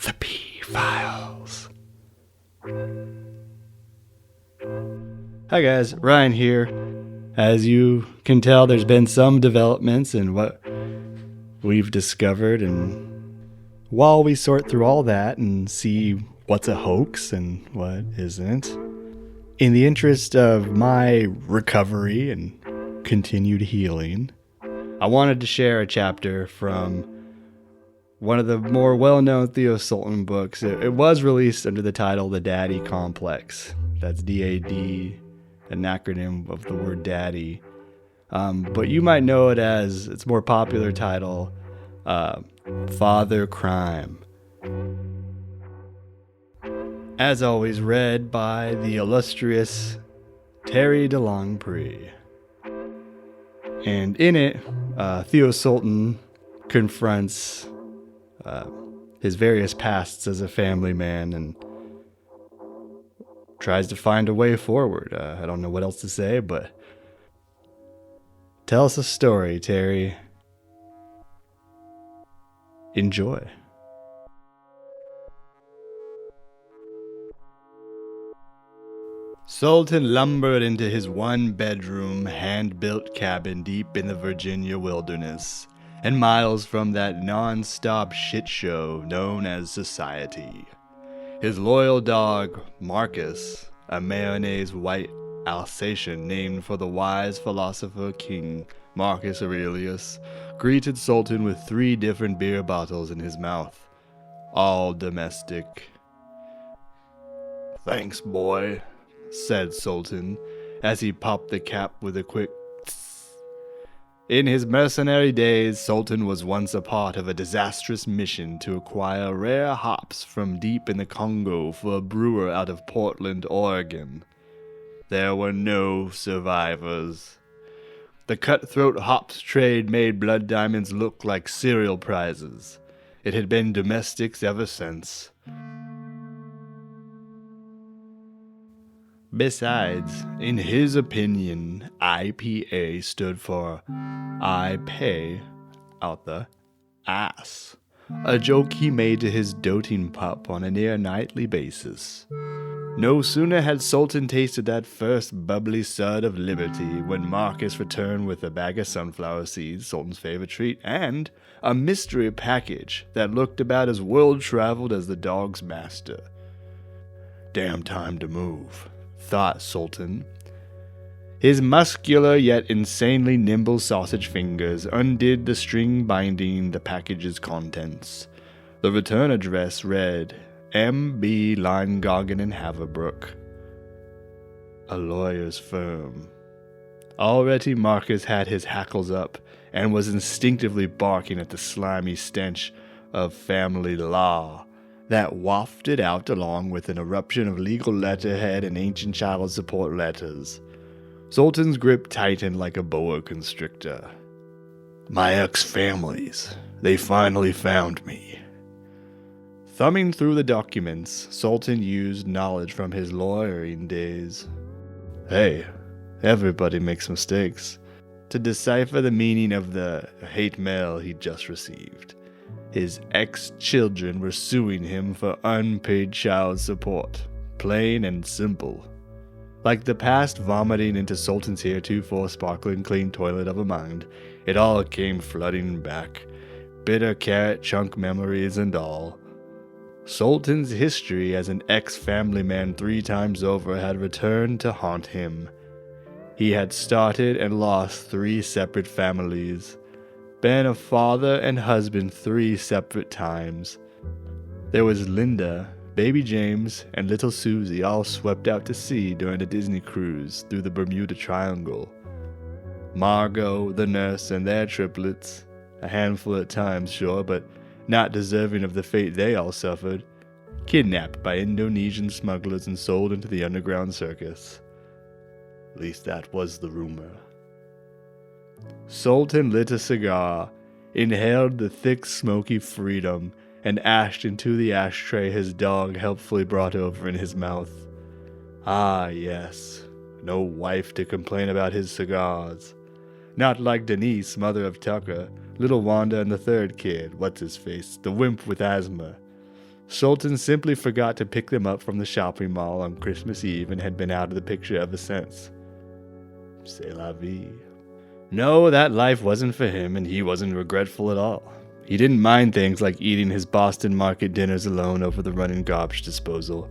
The P-Files. Hi guys, Ryan here. As you can tell, there's been some developments in what we've discovered, and while we sort through all that and see what's a hoax and what isn't, in the interest of my recovery and continued healing, I wanted to share a chapter from one of the more well-known Theo Sultan books. It was released under the title The Daddy Complex. That's D-A-D, an acronym of the word daddy. But you might know it as its more popular title, Father Crime. As always, read by the illustrious Teri Delongpre. And in it, Theo Sultan confronts his various pasts as a family man and tries to find a way forward. I don't know what else to say, but tell us a story, Teri. Enjoy. Sultan lumbered into his one-bedroom, hand-built cabin deep in the Virginia wilderness, and miles from that non-stop shit show known as society. His loyal dog, Marcus, a mayonnaise white Alsatian named for the wise philosopher King Marcus Aurelius, greeted Sultan with 3 different beer bottles in his mouth, all domestic. "Thanks, boy," said Sultan, as he popped the cap with a quick tss. In his mercenary days, Sultan was once a part of a disastrous mission to acquire rare hops from deep in the Congo for a brewer out of Portland, Oregon. There were no survivors. The cutthroat hops trade made blood diamonds look like cereal prizes. It had been domestics ever since. Besides, in his opinion, IPA stood for I pay out the ass, a joke he made to his doting pup on a near nightly basis. No sooner had Sultan tasted that first bubbly sud of liberty when Marcus returned with a bag of sunflower seeds, Sultan's favorite treat, and a mystery package that looked about as world-traveled as the dog's master. Damn time to move, thought Sultan. His muscular yet insanely nimble sausage fingers undid the string binding the package's contents. The return address read, M.B. Linegoggin and Haverbrook, a lawyer's firm. Already Marcus had his hackles up and was instinctively barking at the slimy stench of family law that wafted out along with an eruption of legal letterhead and ancient child support letters. Sultan's grip tightened like a boa constrictor. My ex-families, they finally found me. Thumbing through the documents, Sultan used knowledge from his lawyering days. Hey, everybody makes mistakes. To decipher the meaning of the hate mail he'd just received. His ex-children were suing him for unpaid child support. Plain and simple. Like the past vomiting into Sultan's heretofore sparkling clean toilet of a mind, it all came flooding back. Bitter carrot chunk memories and all. Sultan's history as an ex-family man 3 times over had returned to haunt him. He had started and lost 3 separate families. Been a father and husband 3 separate times. There was Linda, baby James, and little Susie all swept out to sea during a Disney cruise through the Bermuda Triangle. Margot, the nurse, and their triplets, a handful at times, sure, but not deserving of the fate they all suffered, kidnapped by Indonesian smugglers and sold into the underground circus. At least that was the rumor. Sultan lit a cigar, inhaled the thick smoky freedom, and ashed into the ashtray his dog helpfully brought over in his mouth. Ah, yes, no wife to complain about his cigars. Not like Denise, mother of Tucker, little Wanda and the 3rd kid, what's-his-face, the wimp with asthma. Sultan simply forgot to pick them up from the shopping mall on Christmas Eve and had been out of the picture ever since. C'est la vie. No, that life wasn't for him, and he wasn't regretful at all. He didn't mind things like eating his Boston market dinners alone over the running garbage disposal.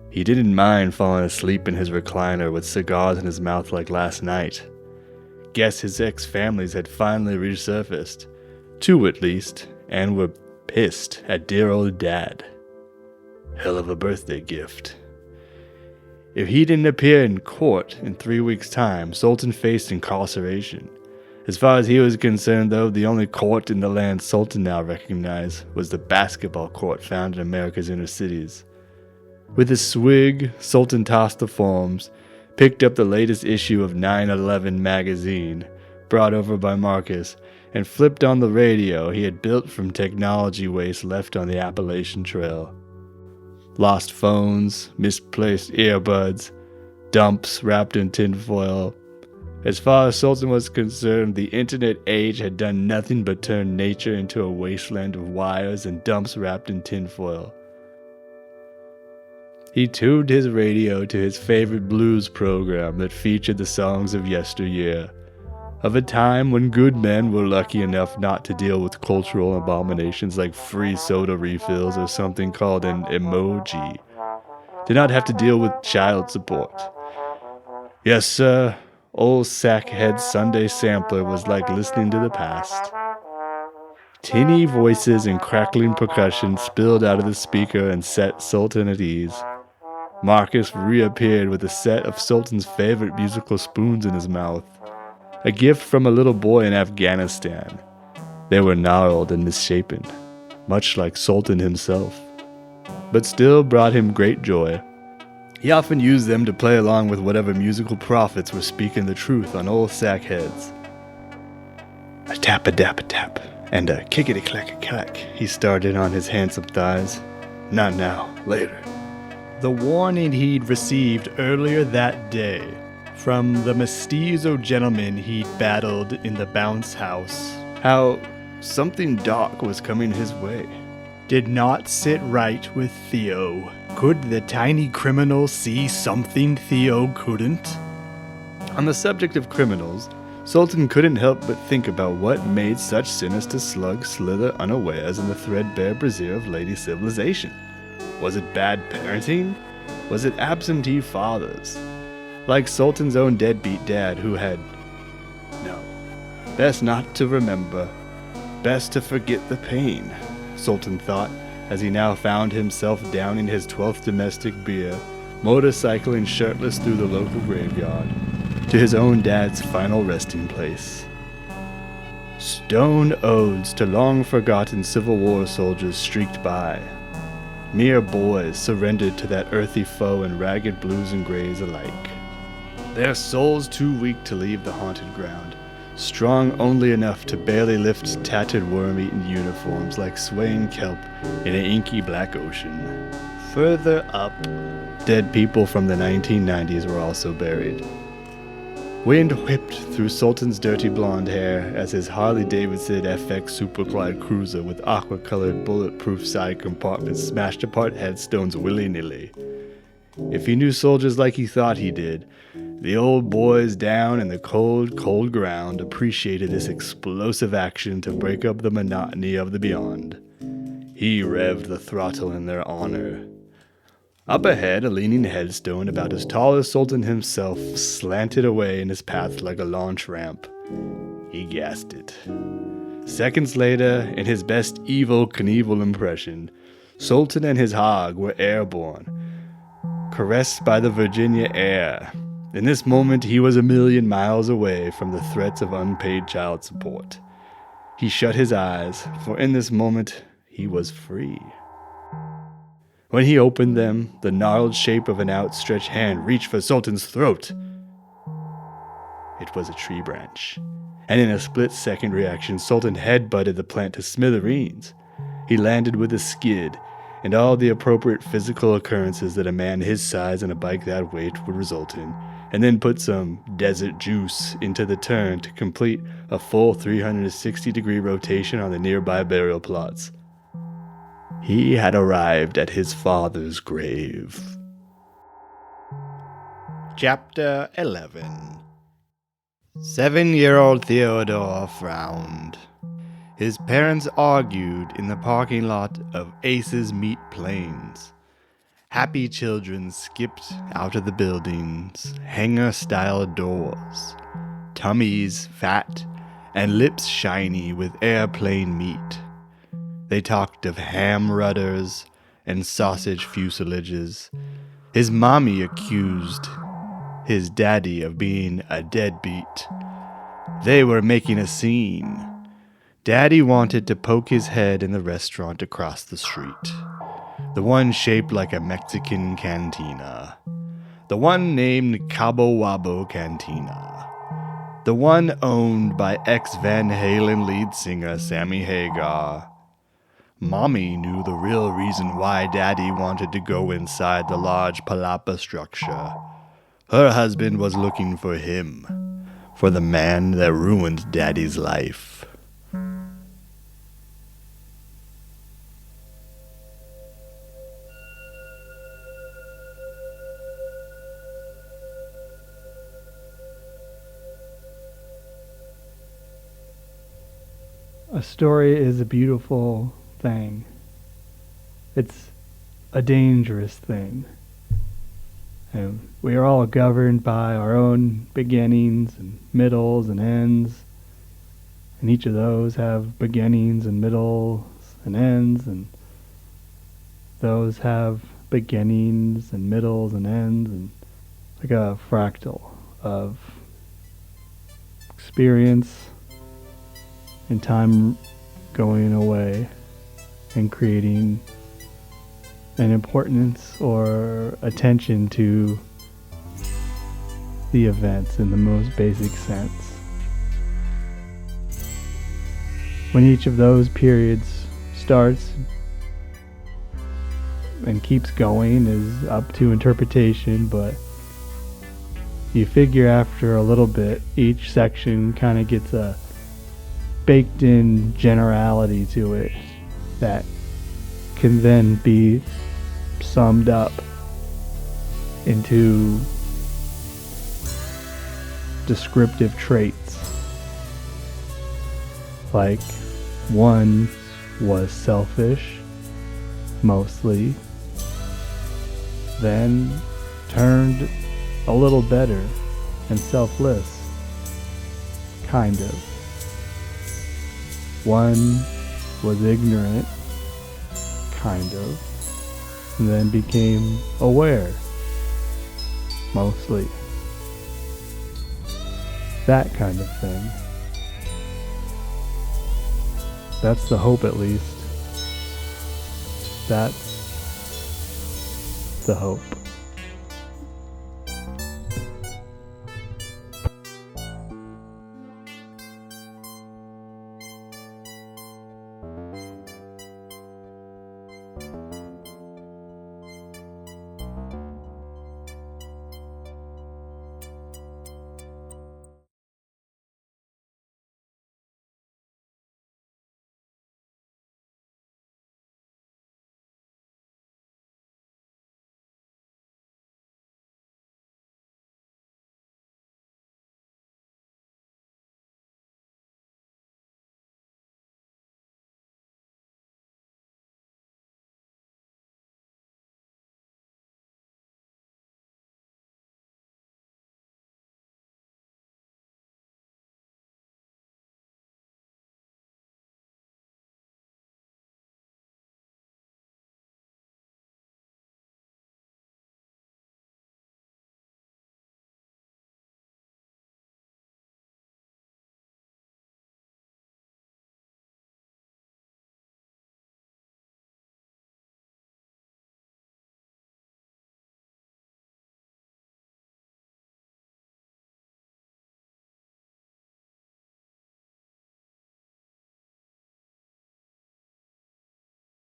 He didn't mind falling asleep in his recliner with cigars in his mouth like last night. Guess his ex-families had finally resurfaced. 2 at least, and were pissed at dear old Dad. Hell of a birthday gift. If he didn't appear in court in 3 weeks' time, Sultan faced incarceration. As far as he was concerned, though, the only court in the land Sultan now recognized was the basketball court found in America's inner cities. With a swig, Sultan tossed the forms, picked up the latest issue of 9/11 magazine, brought over by Marcus, and flipped on the radio he had built from technology waste left on the Appalachian Trail. Lost phones, misplaced earbuds, dumps wrapped in tinfoil. As far as Sultan was concerned, the internet age had done nothing but turn nature into a wasteland of wires and dumps wrapped in tinfoil. He tuned his radio to his favorite blues program that featured the songs of yesteryear, of a time when good men were lucky enough not to deal with cultural abominations like free soda refills or something called an emoji. Did not have to deal with child support. Yes, sir, old Sackhead's Sunday sampler was like listening to the past. Tinny voices and crackling percussion spilled out of the speaker and set Sultan at ease. Marcus reappeared with a set of Sultan's favorite musical spoons in his mouth. A gift from a little boy in Afghanistan. They were gnarled and misshapen, much like Sultan himself, but still brought him great joy. He often used them to play along with whatever musical prophets were speaking the truth on old Sackheads. A tap-a-dap-a-tap, and a kickety-clack-a-clack, he started on his handsome thighs. Not now, later. The warning he'd received earlier that day from the mestizo gentleman he'd battled in the bounce house, how something dark was coming his way, did not sit right with Theo. Could the tiny criminal see something Theo couldn't? On the subject of criminals, Sultan couldn't help but think about what made such sinister slugs slither unawares in the threadbare brassiere of lady civilization. Was it bad parenting? Was it absentee fathers? Like Sultan's own deadbeat dad who had... No, best not to remember. Best to forget the pain, Sultan thought, as he now found himself downing his 12th domestic beer, motorcycling shirtless through the local graveyard, to his own dad's final resting place. Stone odes to long-forgotten Civil War soldiers streaked by. Mere boys surrendered to that earthy foe in ragged blues and grays alike. Their souls too weak to leave the haunted ground, strong only enough to barely lift tattered worm-eaten uniforms like swaying kelp in an inky black ocean. Further up, dead people from the 1990s were also buried. Wind whipped through Sultan's dirty blonde hair as his Harley-Davidson FX Superglide cruiser with aqua-colored bulletproof side compartments smashed apart headstones willy-nilly. If he knew soldiers like he thought he did, the old boys down in the cold, cold ground appreciated this explosive action to break up the monotony of the beyond. He revved the throttle in their honor. Up ahead, a leaning headstone about as tall as Sultan himself slanted away in his path like a launch ramp. He gassed it. Seconds later, in his best Evel Knievel impression, Sultan and his hog were airborne, caressed by the Virginia air. In this moment, he was 1,000,000 miles away from the threats of unpaid child support. He shut his eyes, for in this moment, he was free. When he opened them, the gnarled shape of an outstretched hand reached for Sultan's throat. It was a tree branch, and in a split-second reaction, Sultan headbutted the plant to smithereens. He landed with a skid, and all the appropriate physical occurrences that a man his size and a bike that weight would result in, and then put some desert juice into the turn to complete a full 360-degree rotation on the nearby burial plots. he had arrived at his father's grave. Chapter 11. 7-year-old Theodore frowned. His parents argued in the parking lot of Ace's Meatplanes. Happy children skipped out of the building's hangar-style doors, tummies fat and lips shiny with airplane meat. They talked of ham rudders and sausage fuselages. His mommy accused his daddy of being a deadbeat. They were making a scene. Daddy wanted to poke his head in the restaurant across the street. The one shaped like a Mexican cantina. The one named Cabo Wabo Cantina. The one owned by ex-Van Halen lead singer Sammy Hagar. Mommy knew the real reason why Daddy wanted to go inside the large palapa structure. Her husband was looking for him, for the man that ruined Daddy's life. A story is a beautiful thing. It's a dangerous thing. And we are all governed by our own beginnings and middles and ends. And each of those have beginnings and middles and ends. And those have beginnings and middles and ends. And like a fractal of experience and time going away and creating an importance or attention to the events in the most basic sense. When each of those periods starts and keeps going is up to interpretation, but you figure after a little bit each section kind of gets a baked in generality to it that can then be summed up into descriptive traits. Like, one was selfish, mostly, then turned a little better and selfless, kind of. One was ignorant, kind of, and then became aware, mostly. That kind of thing. That's the hope, at least. That's the hope.